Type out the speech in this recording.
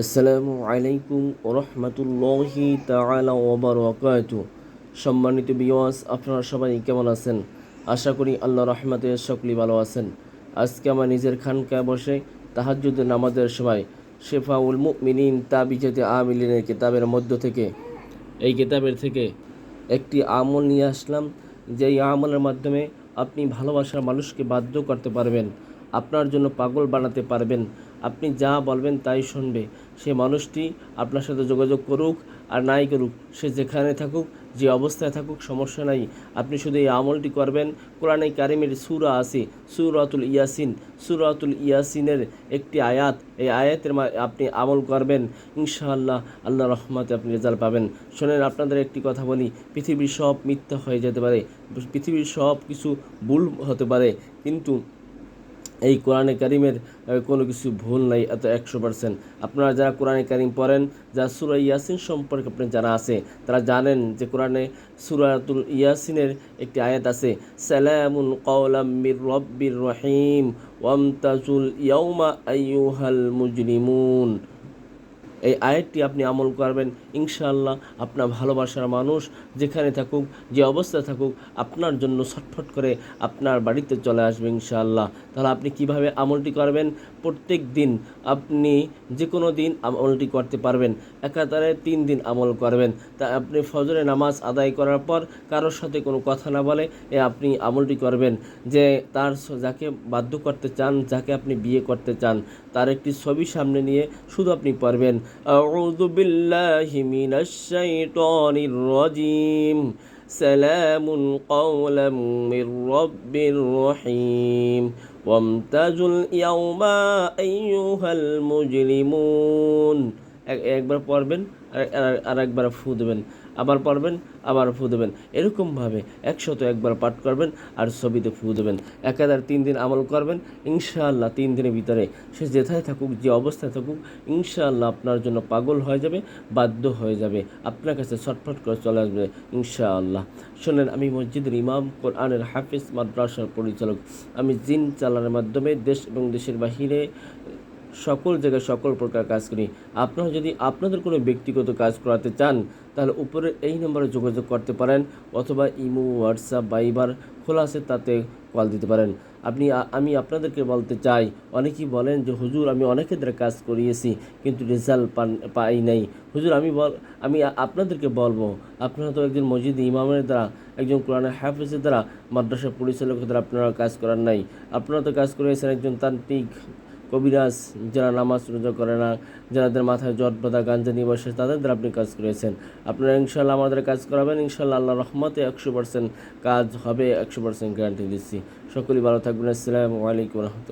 আসসালামু আলাইকুম ওরহমতুল্লাহি তাআলা ওয়া বারাকাতুহু। সম্মানিত ভিউয়ার্স, আপনারা সবাই কেমন আছেন? আশা করি আল্লাহর রহমতে সকলেই ভালো আছেন। আজকে আমার নিজের খানকায় বসে তাহাজ্জুদের নামাজের সময় শিফাউল মুমিনিন তাবিজাতে আমিলিনের কিতাবের মধ্য থেকে কিতাবের থেকে একটি আমল নিয়ে আসলাম, যেই আমলের মাধ্যমে আপনি ভালোবাসার মানুষকে বাধ্য করতে পারবেন, আপনার জন্য পাগল বানাতে পারবেন। আপনি যা বলবেন তাই শুনবে। সে মানুষটি আপনার সাথে যোগাযোগ করুক আর নাই করুক, সে যেখানে থাকুক, যে অবস্থায় থাকুক, সমস্যা নাই। আপনি শুধু এই আমলটি করবেন। কোরআনে কারিমের সূরা আছে, সূরাতুল ইয়াসিনের একটি আয়াত, এই আয়াতের আপনি আমল করবেন, ইনশাআল্লাহ আল্লাহর রহমতে আপনি রেজাল্ট পাবেন। শোনেন, আপনাদের একটি কথা বলি, পৃথিবীর সব মিথ্যা হয়ে যেতে পারে, পৃথিবীর সব কিছু ভুল হতে পারে, কিন্তু এই কোরআনে কারিমের কোনো কিছু ভুল নাই এত 100%। আপনারা যারা কোরআনে কারিম পড়েন, যা সূরা ইয়াসিন সম্পর্কে আপনি যারা আছে, তারা জানেন যে কোরআনে সূরাতুল ইয়াসিনের একটি আয়াত আছে, সালামুন কাওলাম মির রব্বির রহিম ওয়ামতাজুল ইয়াউমা আইয়ুহাল মুজরিমুন। এই আয়াতটি আপনি আমল করবেন, ইনশাআল্লাহ আপনার ভালোবাসার মানুষ যেখানে থাকুক, যে অবস্থায় থাকুক, আপনার জন্য ছটফট করে আপনার বাড়িতে চলে আসবে ইনশাআল্লাহ। তাহলে আপনি কিভাবে আমলটি করবেন? প্রত্যেক দিন আপনি যে কোনো দিন আমলটি করতে পারবেন, একাধারে 3 দিন আমল করবেন। তা আপনি ফজরে নামাজ আদায় করার পর কারোর সাথে কোনো কথা না বলে আপনি আমলটি করবেন, যে তার যাকে বাধ্য করতে চান, যাকে আপনি বিয়ে করতে চান, তার একটি ছবি সামনে নিয়ে শুধু আপনি পড়বেন, আউযু বিল্লাহি মিনাশ শাইতানির রাজিম, সালামুন কাওলাম মির রব্বির রহিম ওয়ামতাজুল ইয়াউমা আইয়ুহাল মুজরিমুন। একবার পড়বেন আর একবার ফু দেবেন, আবার পড়বেন, আবার ফু দেবেন, এরকমভাবে 101বার পাঠ করবেন আর ছবিতে ফু দেবেন। একাধারে 3 দিন আমল করবেন, ইনশাআল্লাহ 3 দিনের ভিতরে সে যেথায় থাকুক, যে অবস্থায় থাকুক, ইনশাআল্লাহ আপনার জন্য পাগল হয়ে যাবে, বাধ্য হয়ে যাবে, আপনার কাছে ছটফট করে চলে আসবে ইনশাআল্লাহ। শোনেন, আমি মসজিদের ইমাম, কোরআনের হাফিজ, মাদ্রাসার পরিচালক। আমি জিন চালানোর মাধ্যমে দেশ এবং দেশের বাহিরে সকল জায়গায় সকল প্রকার কাজ করি। আপনারা যদি আপনাদের কোনো ব্যক্তিগত কাজ করাতে চান, তাহলে উপরে এই নম্বরে যোগাযোগ করতে পারেন, অথবা ইমো, হোয়াটসঅ্যাপ, ভাইবার খোলা আছে, তাতে কল দিতে পারেন। আমি আপনাদেরকে বলতে চাই, অনেকেই বলেন যে হুজুর, আমি অনেকের দ্বারা কাজ করিয়েছি কিন্তু রেজাল্ট পাই নাই। হুজুর, আমি আপনাদেরকে বলবো, আপনারা তো একজন মসজিদ ইমামের দ্বারা, একজন কোরআনের হাফেজের দ্বারা, মাদ্রাসা পরিচালকের দ্বারা আপনারা কাজ করার নাই। আপনারা তো কাজ করিয়েছেন একজন তান্ত্রিক, কবিরাজ, যারা নামাজ রোজা করে না, যাদের মাথায় জট বাঁধা, গাঞ্জা নিয়ে বসে, তাদের দ্বারা আপনি কাজ করেছেন। আপনারা ইনশাআল্লাহ আমাদের কাজ করাবেন, ইনশাআল্লাহ আল্লাহর রহমতে 100% কাজ হবে, 100% গ্যারান্টি দিচ্ছি। সকলেই ভালো থাকবেন। আসসালামু আলাইকুম রহমতুল্লাহ।